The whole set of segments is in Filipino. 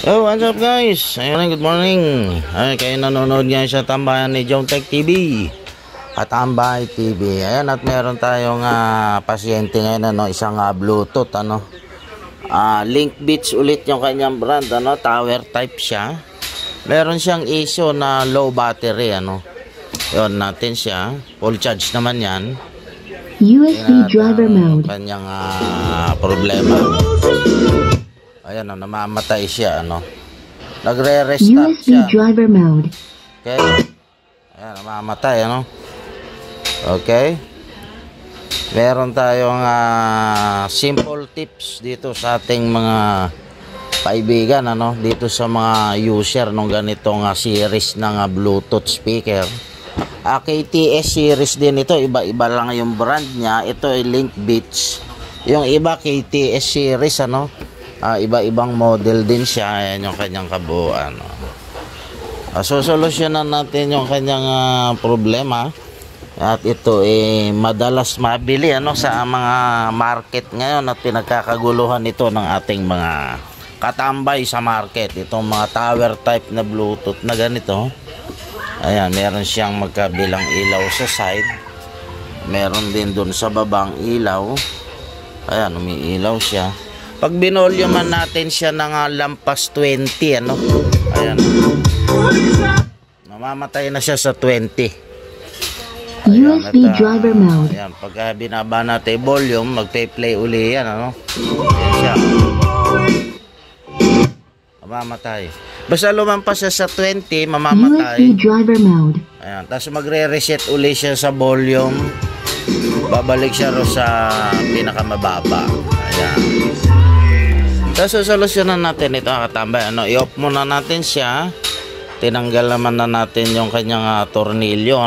Oh, what's up guys? Ayun, good morning. Ay, kayo nanonood ngayon sa tambayan ni Jong Tech TV at Ambay TV. Ayan, at meron tayong pasyente ngayon, isang Bluetooth, Link Beats ulit yung kanyang brand, tower type siya. Meron siyang issue na low battery, Yun, natin siya. Full charge naman yan. USB driver mode. Kanyang problema. Ayan, namamatay siya, Nagre-restart USB siya. driver mode. Okay. Ayan, namamatay, Okay. Meron tayong simple tips dito sa ating mga kaibigan, dito sa mga user ng ganitong series ng Bluetooth speaker. KTS series din ito, iba-iba lang yung brand niya. Ito ay Link Beats. Yung iba KTS series, iba-ibang model din siya. Ayan yung kanyang kabuuan. So solusyonan natin yung kanyang problema. At ito madalas mabili sa mga market ngayon at pinagkakaguluhan ito ng ating mga katambay sa market. Itong mga tower type na Bluetooth na ganito. Ayan, meron siyang magkabilang ilaw sa side. Meron din dun sa babang ilaw. Ayan, umiilaw siya. Pag binolyoman natin siya ng lampas 20, Ayan. Namamatay na siya sa 20. Ayan, USB driver mode. Ayan, pag binaba natin volume, magpe-play uli yan, Ayan siya. Mamamatay. Basta lumampas siya sa 20, mamamatay. USB driver mode. Ayan, tapos magre-reset uli siya sa volume. Babalik siya sa pinakamababa. Ayan. Tapos solusyonan natin ito, katambay. I-off muna natin siya. Tinanggal naman na natin yung kanyang tornilyo,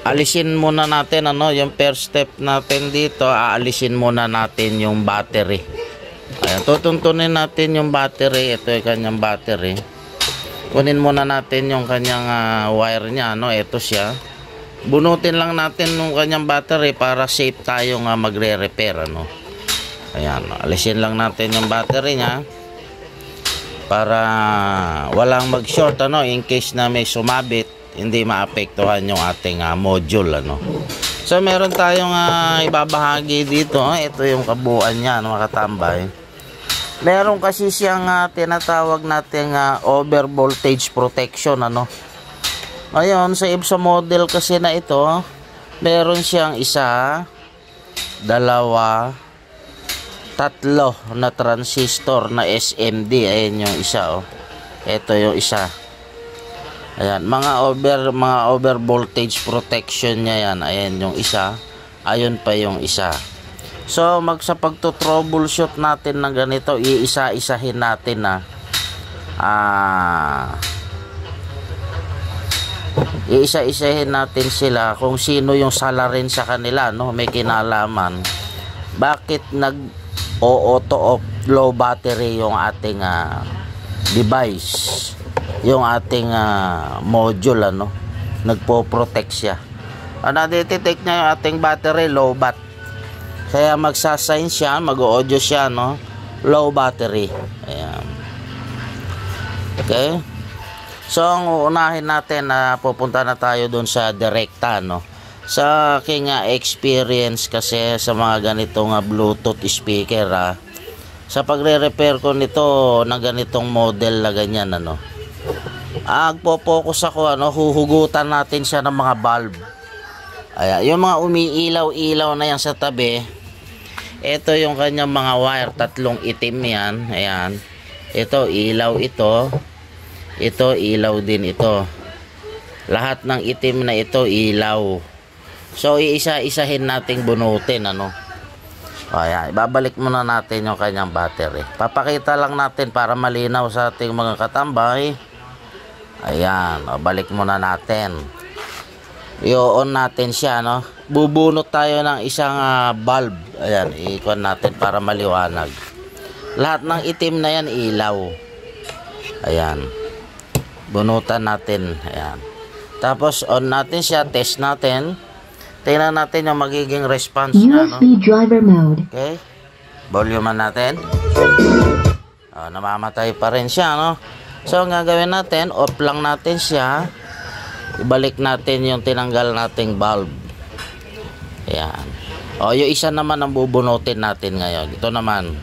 alisin muna natin, yung first step natin dito, aalisin muna natin yung battery. Ayan, tutuntunin natin yung battery. Ito yung kanyang battery. Kunin muna natin yung kanyang wire niya, ito siya. Bunutin lang natin yung kanyang battery para safe tayong magre-repair, Ayan, alisin lang natin yung battery niya para walang mag-short, in case na may sumabit, hindi maapektuhan yung ating module, So meron tayong ibabahagi dito. Ito yung kabuuan niya, mga katambay. Meron kasi siyang tinatawag nating over voltage protection, Ngayon, sa IBSA model kasi na ito, meron siyang isa, dalawa, tatlo na transistor na SMD. Ayan yung isa, Ito yung isa. Ayan, mga over voltage protection niya yan. Ayan yung isa. Ayun pa yung isa. So, sa pagto-troubleshoot natin ng ganito, iisa-isahin natin iisa-isahin natin sila kung sino yung salarin sa kanila, may kinalaman. Bakit nag-auto off low battery yung ating device, yung ating module, nagpo-protect siya. Detect niya yung ating battery low bat. Kaya magsasign siya, mag-audio siya, low battery. Ayan. Okay? So, ang uunahin natin pupunta na tayo doon sa direkta, Sa aking experience kasi sa mga ganitong Bluetooth speaker, sa pagre-repair ko nito na ganitong model na ganyan, agpo-focus ako, huhugutan natin siya ng mga bulb. Ayan, yung mga umiilaw-ilaw na yan sa tabi, ito yung kanyang mga wire, tatlong itim yan. Ayan, ito ilaw, ito ilaw din ito. Lahat ng itim na ito ilaw. So iisa-isahin nating bunutin, Ayan, ibabalik muna natin yung kanyang battery. Papakita lang natin para malinaw sa ating mga katambay. Ayan, balik muna natin. I-on natin siya, Bubunot tayo ng isang bulb. Ayan, i-on natin para maliwanag. Lahat ng itim na yan ilaw. Ayan. Bunutan natin. Ayan. Tapos on natin siya, test natin. Tingnan natin yung magiging response niya, USB driver mode. Okay? Volume natin. Namamatay pa rin siya, no? So, ang gagawin natin, off lang natin siya. Ibalik natin yung tinanggal nating bulb. Ayan. Yung isa naman ang bubunutin natin ngayon. Ito naman.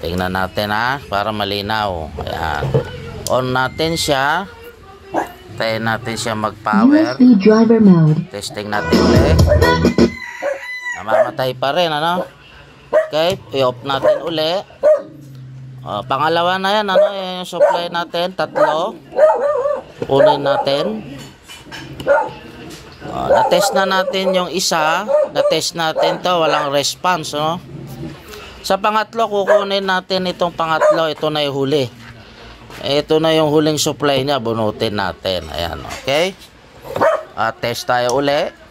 Tingnan natin para malinaw. Ayan. On natin siya. Tayo natin siya mag-power. USB driver mode. Testing natin ulit. Namamatay pa rin, ano? Okay, i-off natin uli. Pangalawa na yan, ano? Yung supply natin, 3. Kunin natin. Na-test na natin yung isa. Na-test natin to, walang response, no? Sa pangatlo, kukunin natin itong pangatlo. Ito na yung huli. Ito na yung huling supply niya. Bunutin natin. Ayan, okay? Test tayo uli.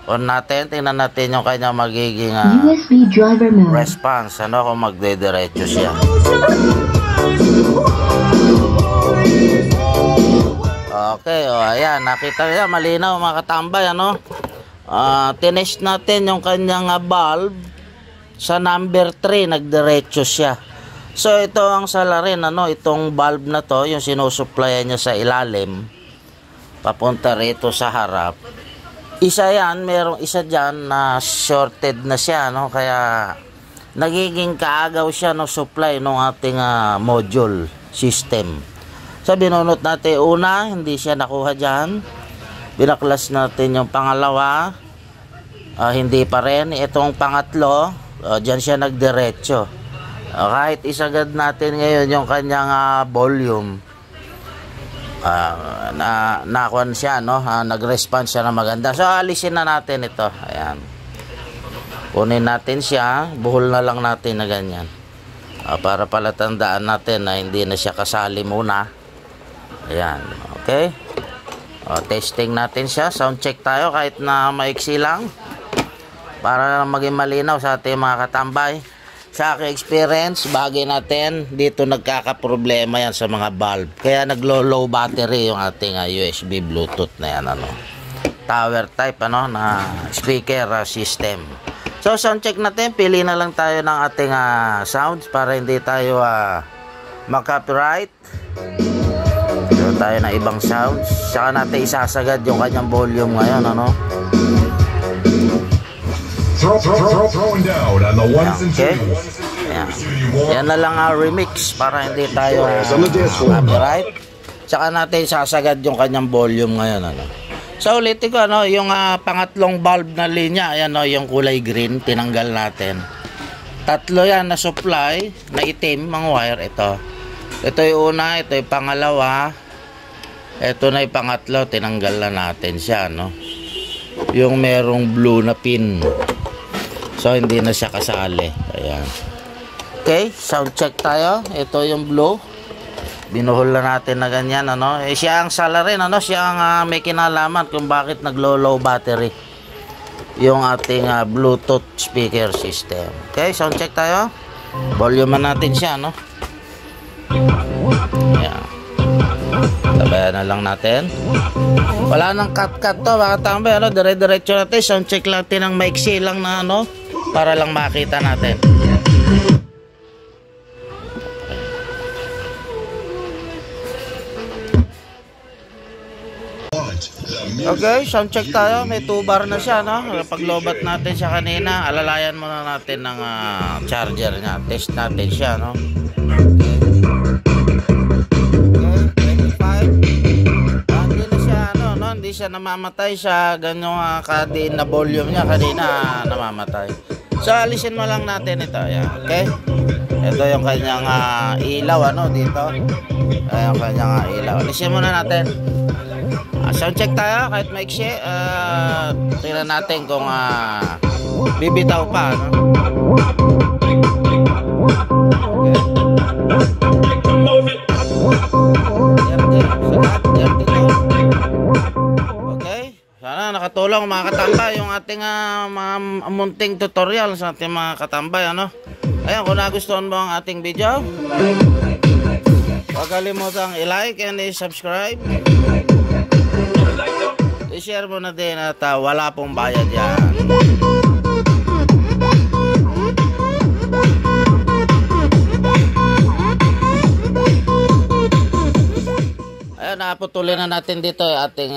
On natin. Tingnan natin yung kanya magiging USB driver mode. response. Ano kung magdediretso siya. Okay, ayan. Nakita niya, malinaw mga katambay, ano? Tinest natin yung kanyang bulb. Sa number 3, nagdiretso siya. So, ito ang salarin, ano? Itong bulb na to, yung sinusuplayan niya sa ilalim. Papunta rito sa harap. Isa yan, merong isa dyan na shorted na siya, no? Kaya nagiging kaagaw siya ng supply ng ating module system. So binunot natin una, hindi siya nakuha dyan. Binaklas natin yung pangalawa, hindi pa rin. Itong pangatlo, dyan siya nagdiretso. Kahit isagad natin ngayon yung kanyang volume, nakuha siya, no? Nag-response siya na maganda. So alisin na natin ito. Ayan. Kunin natin siya, buhol na lang natin na ganyan. Para palatandaan natin na hindi na siya kasali muna. Ayan, okay. Testing natin siya, sound check tayo kahit na maiksi lang. Para maging malinaw sa ating mga katambay. Sa aking experience, bagay natin, dito nagkakaproblema yan sa mga bulb. Kaya naglo-low battery yung ating USB Bluetooth na yan, ano. Tower type, ano, na speaker system. So, sound check natin. Pili na lang tayo ng ating sounds para hindi tayo mag-copyright. So, tayo na ibang sounds. Saka natin isasagad yung kanyang volume ngayon, ano. Throwing down on the ones and Okay. twos. Ayan. Yan na lang remix para hindi tayo copyright. Tsaka natin sasagad yung kanyang volume ngayon, ano. So ulitin ko, ano, yung pangatlong bulb na linya, ayan, no, yung kulay green, tinanggal natin. 3 yan na supply, na itim, mga wire, ito. Ito yung una, ito yung pangalawa. Ito na yung pangatlo, tinanggal na natin siya, no. Yung merong blue na pin. So, hindi na siya kasali. Ayan. Okay, sound check tayo. Ito yung blue. Binuhol na natin na ganyan, ano. Siya ang salarin, ano. Siya ang may kinalaman kung bakit naglo-low battery yung ating Bluetooth speaker system. Okay, sound check tayo. Volume natin siya, no. Ayan. Tabayan na lang natin. Wala nang cut-cut to, baka tambay, ano. Dire-diretso natin. Sound check natin ng maiksi lang na, ano, para lang makita natin. Okay, sound check tayo. May 2 bar na siya, no? Paglobat natin siya kanina, alalayan muna natin ng charger niya. Test natin siya, no? Okay, 25. Hindi na siya, ano, no? Hindi siya namamatay siya. Ganyong kadin na volume niya kanina, namamatay. So, alisin mo lang natin ito. Ayan, okay? Ito yung kanyang ilaw, ano, dito. Ayan yung kanyang ilaw. Alisin muna natin. Sound check tayo kahit maiksi. Tingnan natin kung bibitaw pa, no? Okay. Sana nakatulong mga katambay yung ating mga munting tutorial sa ating mga katambay, ano? Ayan, kung nagustuhan mo ang ating video, huwag kalimutang i-like and i-subscribe. I-share mo na din at wala pong bayad yan. putulin na natin dito yung ating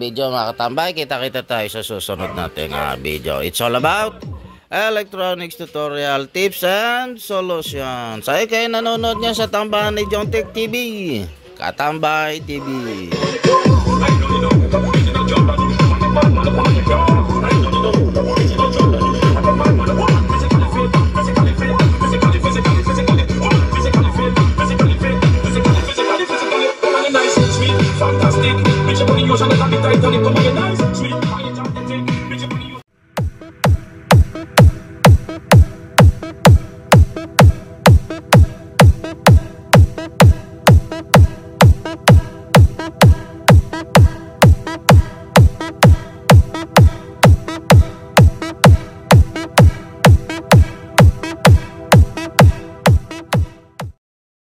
video mga katambay. Kita-kita tayo sa susunod nating video. It's all about electronics tutorial tips and solutions. Ay kayo nanonood niya sa tambahan ni John Tech TV. Katambay TV.